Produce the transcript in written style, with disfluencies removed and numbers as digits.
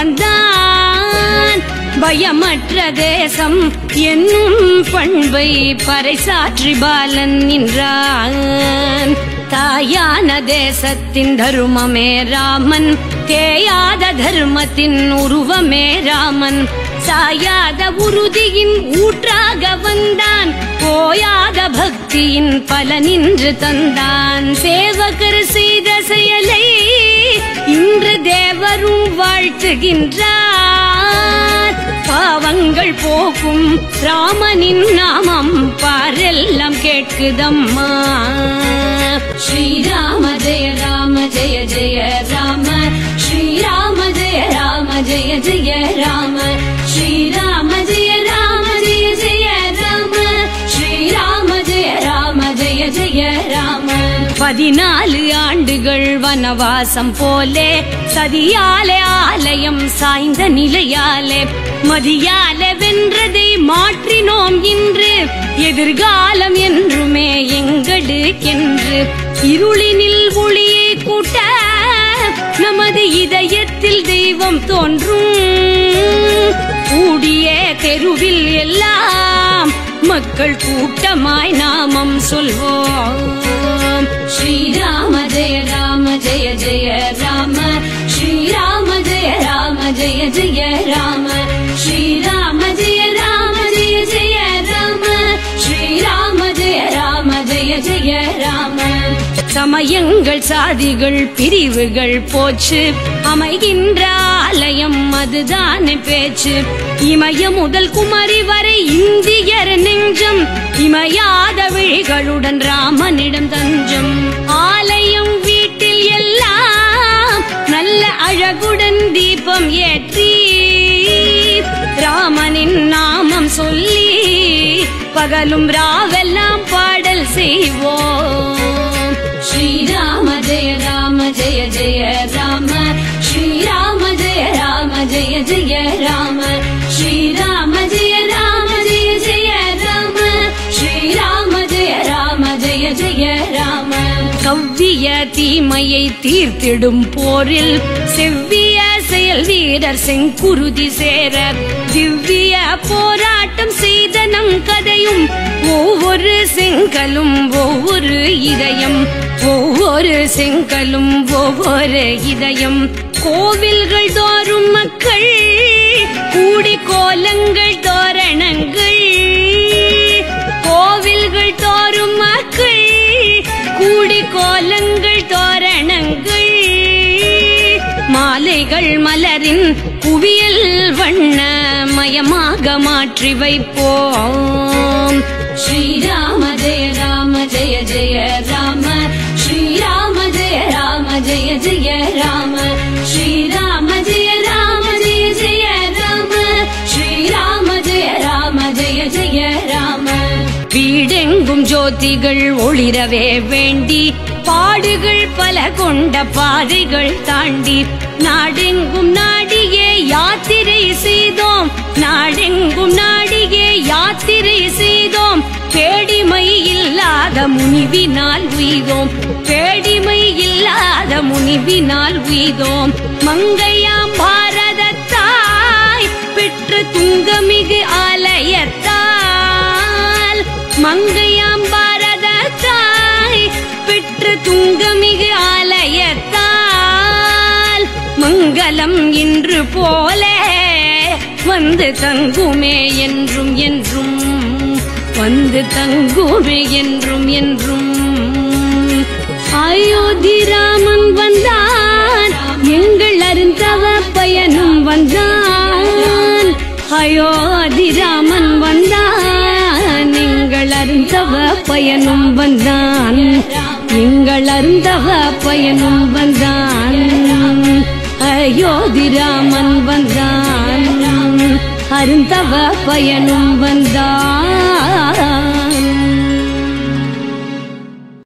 வந்தான். பயமற்ற தேசம் என்னும் பண்பை பறைசாற்றி பாலன் நின்றான். தாயான தேசத்தின் தருமமே ராமன், தேயாத தர்மத்தின் உருவமே ராமன். சாயாத உறுதியின் ஊற்றாக வந்தான், போயாத பக்தியின் பலனின்று தந்தான். சேவகர் செய்த செயலை இன்று தேவரும் வாழ்த்துகின்றார். பாவங்கள் போக்கும் ராமனின் நாமம் பாரெல்லாம் கேட்குதம்மா. ஸ்ரீராம ஜெய ராம ஜெய ஜெய ராம, ஸ்ரீராம ஜெய ராம ஜெய ஜெய ராம, ஸ்ரீராம ஜெய ராம ஜெய ஜெய ராம, ஸ்ரீராம ஜெய ராம ஜெய ஜெய ராம. 14 ஆண்டுகள் வனவாசம் போலே, சதியாலே ஆலயம் சாய்ந்த நிலையாலே, மதியாலே வென்றதை மாற்றினோம் இன்று, எதிர்காலம் என்றுமே எங்களுக்கென்று. இருளினில் ஒளியை கூட்ட நமது இதயத்தில் தெய்வம் தோன்றும். கூடிய தெருவில் எல்லாம் மக்கள் கூட்டமாய் நாமம் சொல்வோம். ஸ்ரீராம ஜெய ராம ஜெய ஜெய ராம, ஸ்ரீராம ஜெய ராம ஜெய ஜெய ராம, ஸ்ரீராம ஜெய ராம ஜெய ஜெய ராம, ஸ்ரீராம ஜெய ராம ஜெய ஜெய ராம. சமயங்கள் சாதிகள் பிரிவுகள் போச்சு, அமைகின்ற ஆலயம் அதுதானே பேச்சு. இமய முதல் குமரி வரை இந்தியர் நெஞ்சம், இமையாத விழிகளுடன் ராமனிடம் தஞ்சம். ஆலயம் வீட்டில் எல்லாம் நல்ல அழகுடன் தீபம் ஏற்றி, ராமனின் நாமம் சொல்லி பகலும் ராவெல்லாம் பாடல் செய்வோம். ஸ்ரீராம ஜெய ராம ஜெய ஜெய ராம, ஸ்ரீராம ஜெய ராம ஜெய ஜெய ராம, ஸ்ரீராம ஜெய ராம ஜெய ஜெய ராம, ஸ்ரீராம ஜெய ராம ஜெய ஜெய ராம. கவ்விய தீமையை தீர்த்திடும் போரில் செவ்விய செயல் வீரர் செங்குருதி சேர, திவ்ய போராட்டம் செய்த நம் கதையும், ஒவ்வொரு செங்கலும் ஒவ்வொரு இதயம், ஒவ்வொரு செங்கலும் ஒவ்வொரு இதயம். கோவில்கள் தோறும் மக்கள் கூடி கோலங்கள் தோரணங்கள், கோவில்கள் தோறும் மக்கள் கூடி கோலங்கள் தோரணங்கள். மாலைகள் மலரின் குவியல் வண்ண மயமாக மாற்றி வைப்போம். ஸ்ரீராம ஜெய ராம ஜெய ஜெய ராம, ஸ்ரீராம ஜெய ராம ஜெய ஜெய ராம, ஸ்ரீராம ஜெய ராம ஜெய ஜெய ராம, ஸ்ரீராம ஜெய ராம ஜெய ஜெய ராம. வீடெங்கும் ஜோதிகள் ஒளிரவே வேண்டி, பாடுகள் பல கொண்ட பாதைகள் தாண்டி, நாடெங்கும் நாடியே யாத்திரை செய்தோம், நாடெங்கும் நாடியே யாத்திரை செய்தோம். பேடிமை இல்லாத முனிவினால் உய்தோம், பேடிமை இல்லாத முனிவினால் உய்தோம். மங்கையாம் பாரதத்தாய் பெற்ற துங்கமிகு ஆலயத்தால், மங்கையாம் பாரதத்தாய் பெற்ற துங்கமிகு ஆலயத்தால், மங்களம் இன்று போல வந்து தங்குமே என்றும் என்றும், வந்து தங்குமே என்றும் என்றும். அயோத்தி ராமன் வந்தான், எங்கள் அருந்தவ பயனும் வந்தான். அயோத்தி ராமன் வந்தான், எங்கள் அருந்தவ பயனும் வந்தான், எங்கள் அருந்தவ பயனும் வந்தான். அயோத்தி ராமன் வந்தான், அருந்தவ பயனும் வந்தான்.